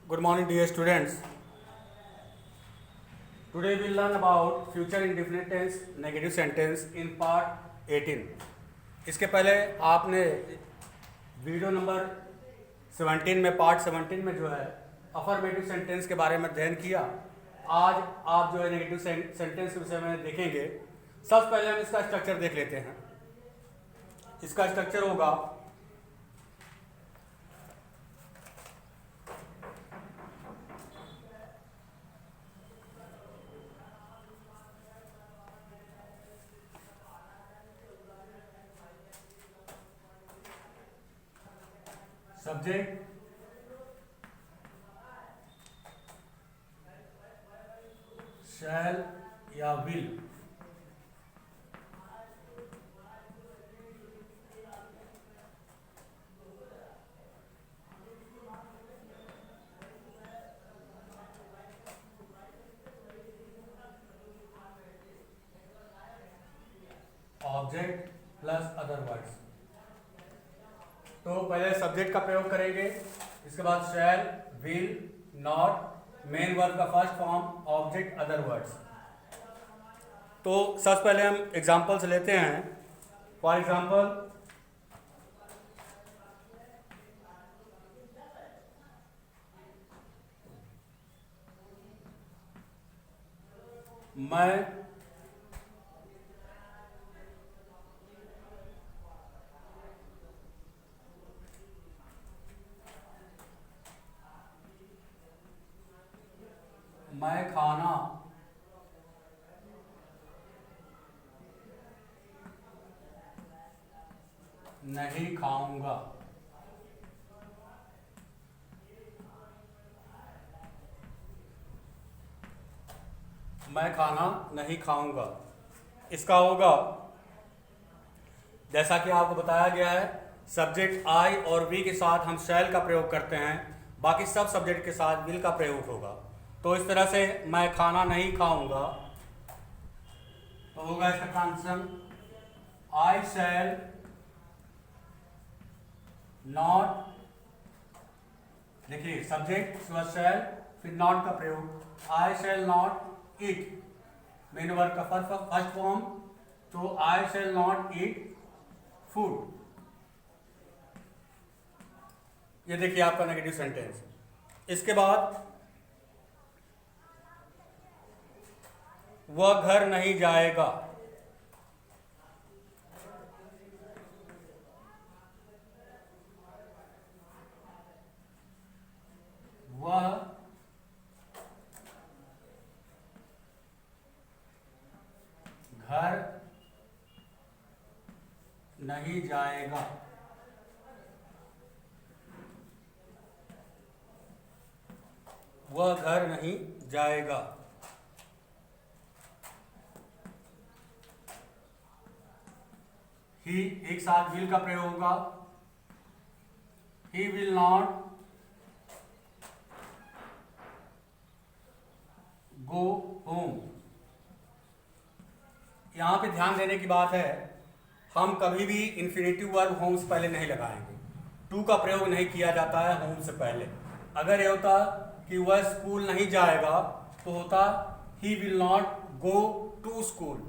Good morning, dear students. Today we will learn about future indefinite tense negative sentence in part 18. इसके पहले आपने video number 17 में part 17 में जो है अफर्मेटिव सेंटेंस के बारे में अध्ययन किया। आज आप जो है नेगेटिव सेंटेंस के विषय में देखेंगे। सबसे पहले हम इसका स्ट्रक्चर देख लेते हैं। इसका स्ट्रक्चर होगा सब्जेक्ट, शैल या will, object plus other words. तो पहले सब्जेक्ट का प्रयोग करेंगे, इसके बाद शैल, विल, नॉट, मेन वर्ब का first form, object, other words. तो सबसे पहले हम एग्जांपल्स लेते हैं। फॉर एग्जांपल, मैं खाना नहीं खाऊंगा। मैं खाना नहीं खाऊंगा। इसका होगा, जैसा कि आपको बताया गया है, सब्जेक्ट आई और वी के साथ हम शैल का प्रयोग करते हैं, बाकी सब सब्जेक्ट के साथ विल का प्रयोग होगा। तो इस तरह से मैं खाना नहीं खाऊंगा तो होगा इसका ट्रांसलेशन आई शैल नॉट, देखिए सब्जेक्ट शैल फिर नॉट का प्रयोग, I shall not eat, main verb का फर्स्ट फॉर्म, तो I shall not eat food. ये देखिए आपका नेगेटिव सेंटेंस। इसके बाद वह घर नहीं जाएगा। वह घर नहीं जाएगा। वह घर नहीं जाएगा। ही एक साथ विल का प्रयोग होगा, ही विल नॉट गो होम। यहां पे ध्यान देने की बात है, हम कभी भी इंफिनिटिव वर्ब होम से पहले नहीं लगाएंगे। टू का प्रयोग नहीं किया जाता है होम से पहले। अगर यह होता कि वह स्कूल नहीं जाएगा तो होता he will not go to school,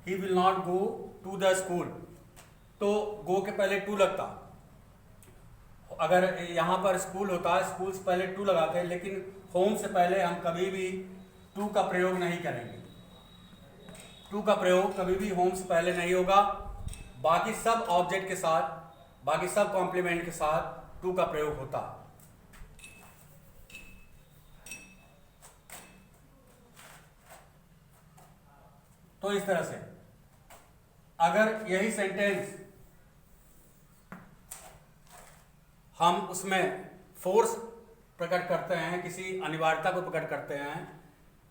he will not go to the school. तो गो के पहले टू लगता। अगर यहां पर स्कूल होता है, स्कूल से पहले टू लगाते हैं, लेकिन होम से पहले हम कभी भी टू का प्रयोग नहीं करेंगे। टू का प्रयोग कभी भी होम से पहले नहीं होगा। बाकी सब ऑब्जेक्ट के साथ, बाकी सब कॉम्प्लीमेंट के साथ टू का प्रयोग होता। तो इस तरह से अगर यही सेंटेंस हम उसमें फोर्स प्रकट करते हैं, किसी अनिवार्यता को प्रकट करते हैं,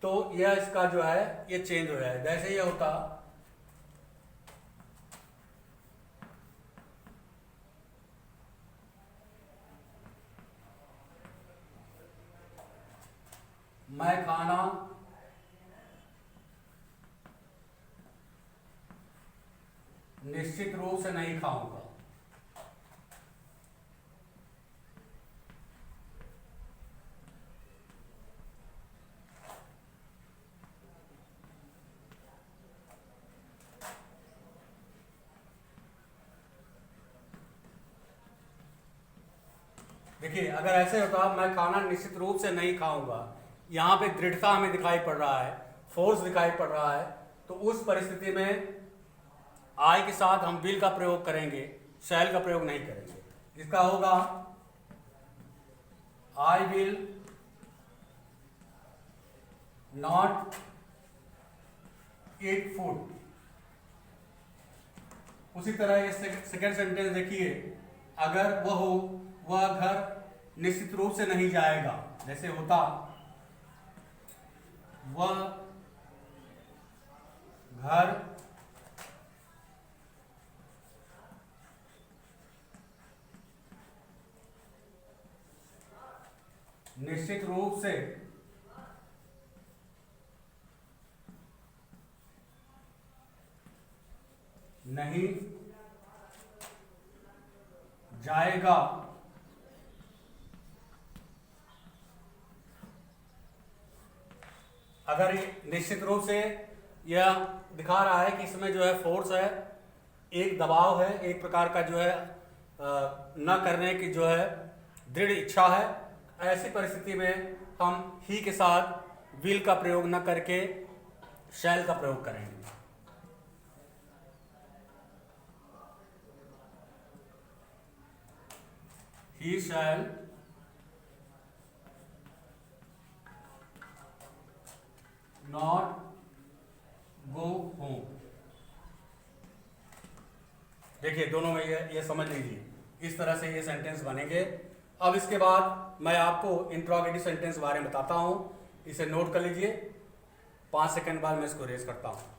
तो यह इसका जो है ये चेंज हो जाए। जैसे ये होता मैं खाना निश्चित रूप से नहीं खाऊंगा। देखिए, अगर ऐसे होता मैं खाना निश्चित रूप से नहीं खाऊंगा, यहाँ पे दृढ़ता हमें दिखाई पड़ रहा है, फोर्स दिखाई पड़ रहा है, तो उस परिस्थिति में आई के साथ हम विल का प्रयोग करेंगे, शैल का प्रयोग नहीं करेंगे। इसका होगा I will not eat food. उसी तरह ये सेकेंड सेंटेंस देखिए, अगर वह घर निश्चित रूप से नहीं जाएगा, जैसे होता वह घर निश्चित रूप से नहीं जाएगा। अगर निश्चित रूप से यह दिखा रहा है कि इसमें जो है फोर्स है, एक दबाव है, एक प्रकार का जो है न करने की जो है दृढ़ इच्छा है, ऐसी परिस्थिति में हम ही के साथ विल का प्रयोग न करके शैल का प्रयोग करेंगे। He shall not go home। देखिए, दोनों में ये समझ लीजिए, इस तरह से ये सेंटेंस बनेंगे। अब इसके बाद मैं आपको इंट्रोगेटिव सेंटेंस बारे में बताता हूं, इसे नोट कर लीजिए। 5 सेकंड बाद मैं इसको रेज करता हूं।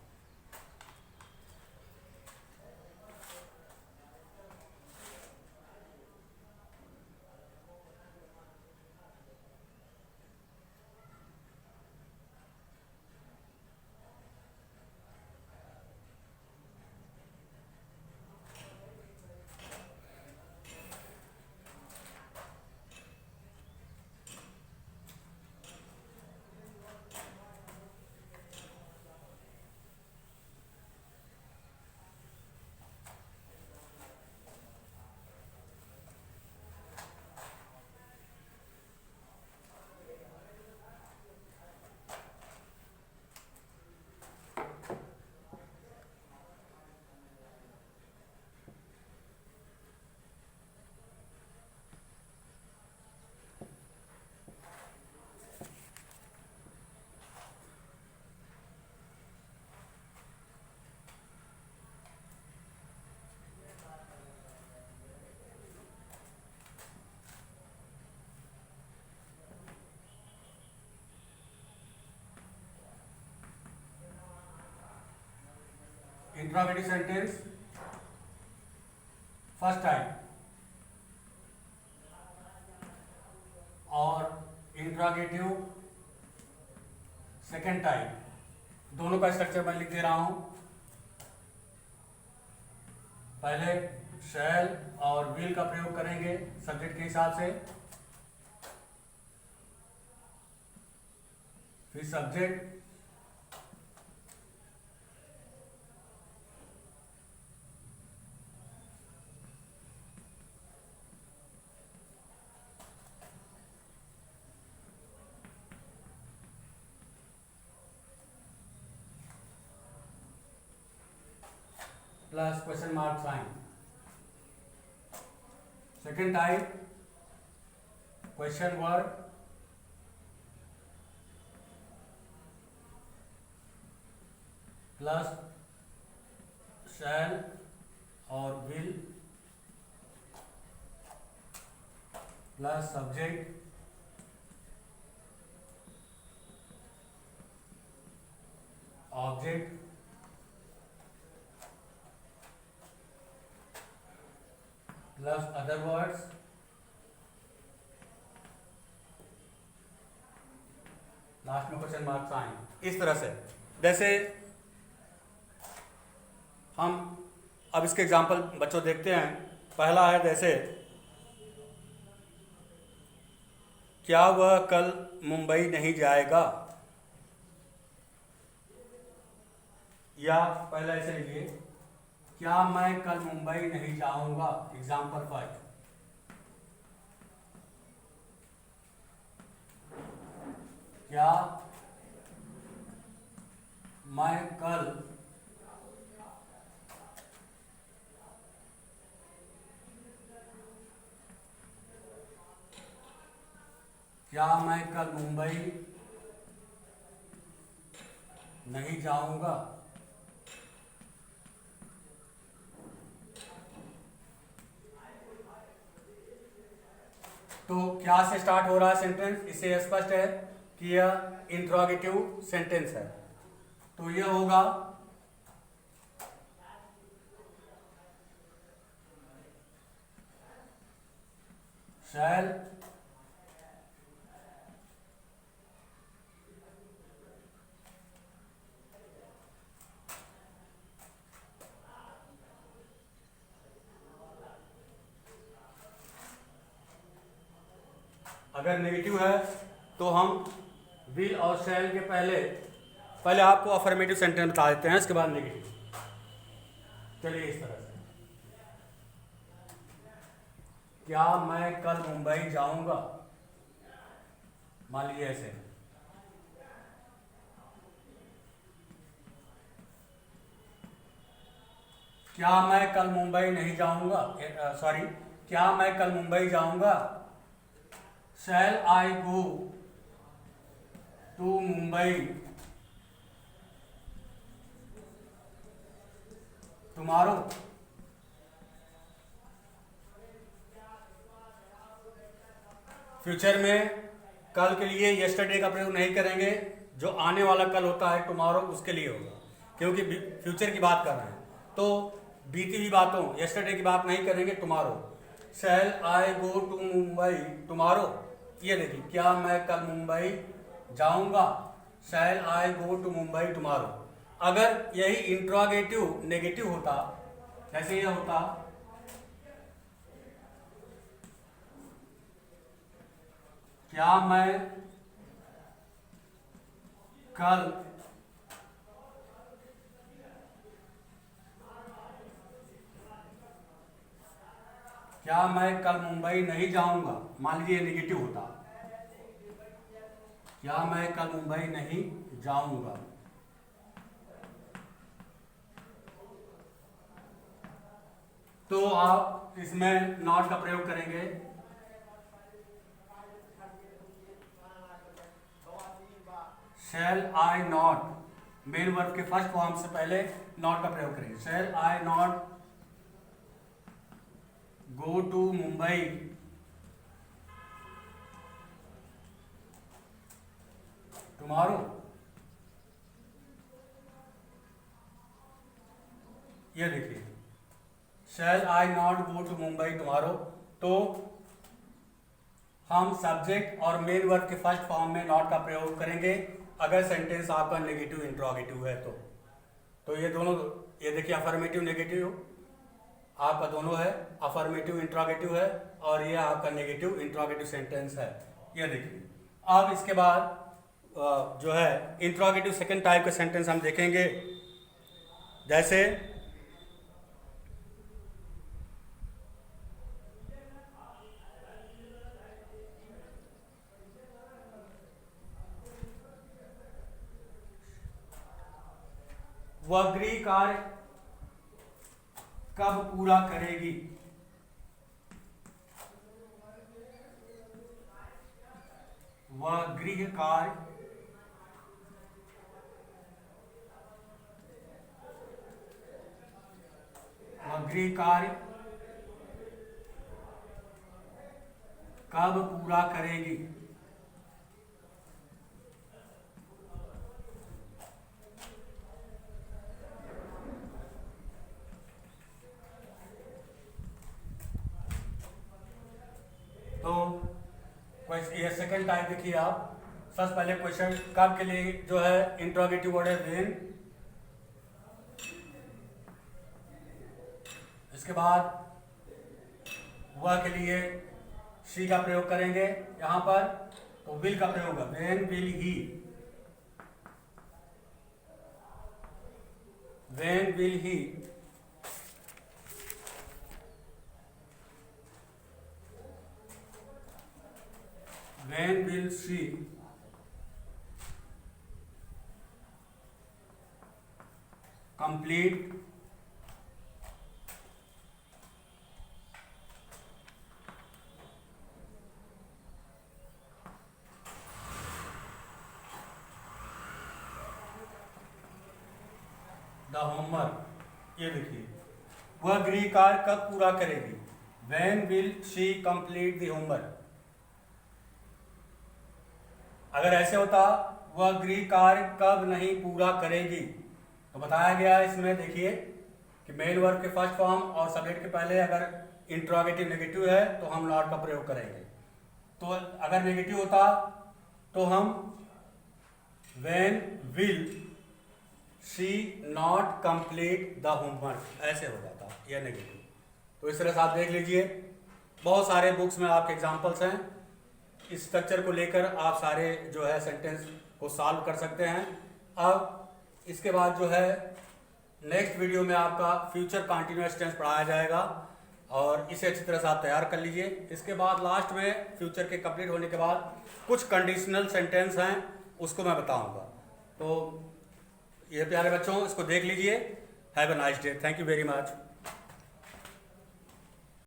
इंट्रोगेटिव सेंटेंस फर्स्ट टाइप और इंट्रोगेटिव सेकेंड टाइप, दोनों का स्ट्रक्चर मैं लिख दे रहा हूं। पहले शैल और विल का प्रयोग करेंगे सब्जेक्ट के हिसाब से, फिर subject plus question mark sign. Second type question word plus shall और will plus subject object plus other words last में क्वेश्चन मार्क साइन। इस तरह से, जैसे हम अब इसके एग्जाम्पल बच्चों देखते हैं। पहला है जैसे, क्या वह कल मुंबई नहीं जाएगा, या पहला ऐसे लिखिए, क्या मैं कल मुंबई नहीं जाऊंगा। एग्जाम्पल 5, मैं कल मुंबई नहीं जाऊंगा? तो क्या से स्टार्ट हो रहा है सेंटेंस? इससे स्पष्ट है कि यह इंट्रोगेटिव सेंटेंस है। तो यह होगा शैल अगर नेगेटिव है तो हम विल और शैल के पहले आपको अफर्मेटिव सेंटेंस बता देते हैं, इसके बाद नेगेटिव। चलिए इस तरह से, क्या मैं कल मुंबई जाऊंगा? मान लीजिए ऐसे, क्या मैं कल मुंबई नहीं जाऊंगा? सॉरी, क्या मैं कल मुंबई जाऊंगा? Shall I go to Mumbai tomorrow? Future में कल के लिए यस्टरडे का प्रयोग नहीं करेंगे, जो आने वाला कल होता है टुमारो, उसके लिए होगा, क्योंकि फ्यूचर की बात कर रहे हैं। तो बीती हुई बातों, यस्टरडे की बात नहीं करेंगे, tomorrow. Shall I go to Mumbai tomorrow? ये देखिए, क्या मैं कल मुंबई जाऊंगा? Shall I go to Mumbai tomorrow. अगर यही इंट्रोगेटिव नेगेटिव होता, जैसे ये होता, क्या मैं कल मुंबई नहीं जाऊंगा? मान लीजिए नेगेटिव होता, क्या मैं कल मुंबई नहीं जाऊंगा? तो आप इसमें नॉट का प्रयोग करेंगे। Shall I not, main verb के फर्स्ट फॉर्म से पहले नॉट का प्रयोग करेंगे। Shall I not go to Mumbai tomorrow? ये देखिए, shall I not go to Mumbai tomorrow. तो हम सब्जेक्ट और मेन वर्ब के फर्स्ट फॉर्म में नॉट का प्रयोग करेंगे अगर सेंटेंस आपका नेगेटिव इंट्रोगेटिव है तो ये दोनों, ये देखिए अफर्मेटिव नेगेटिव आपका दोनों है, अफर्मेटिव इंट्रोगेटिव है और ये आपका नेगेटिव इंट्रोगेटिव सेंटेंस है। ये देखिए, अब इसके बाद जो है इंट्रोगेटिव सेकंड टाइप के सेंटेंस हम देखेंगे, जैसे वह गृह कार्य कब पूरा करेगी? वह गृह कार्य कब पूरा करेगी? तो ये सेकंड टाइप देखिए आप। सबसे पहले क्वेश्चन कब के लिए जो है इंट्रोगेटिव वर्ड है व्हेन। इसके बाद वह के लिए शी का प्रयोग करेंगे यहां पर, तो विल का प्रयोग है, when will he, when will he, when will she, complete the homework. ये देखिए, वह गृह कार्य कब पूरा करेगी? When will she complete the homework? अगर ऐसे होता वह गृह कार्य कब नहीं पूरा करेगी, तो बताया गया है इसमें देखिए कि मेन वर्ब के फर्स्ट फॉर्म और सब्जेक्ट के पहले अगर इंट्रोगेटिव नेगेटिव है तो हम नॉट का प्रयोग करेंगे। तो अगर नेगेटिव होता तो हम when will she not complete the homework ऐसे हो जाता, यह नेगेटिव। तो इस तरह से आप देख लीजिए, बहुत सारे बुक्स में आपके एग्जाम्पल्स हैं, इस स्ट्रक्चर को लेकर आप सारे जो है सेंटेंस को सॉल्व कर सकते हैं। अब इसके बाद जो है नेक्स्ट वीडियो में आपका फ्यूचर कंटिन्यूअस टेंस पढ़ाया जाएगा और इसे अच्छी तरह से आप तैयार कर लीजिए। इसके बाद लास्ट में फ्यूचर के कंप्लीट होने के बाद कुछ कंडीशनल सेंटेंस हैं, उसको मैं बताऊंगा। तो ये प्यारे बच्चों, इसको देख लीजिए। Have a nice day. Thank you very much.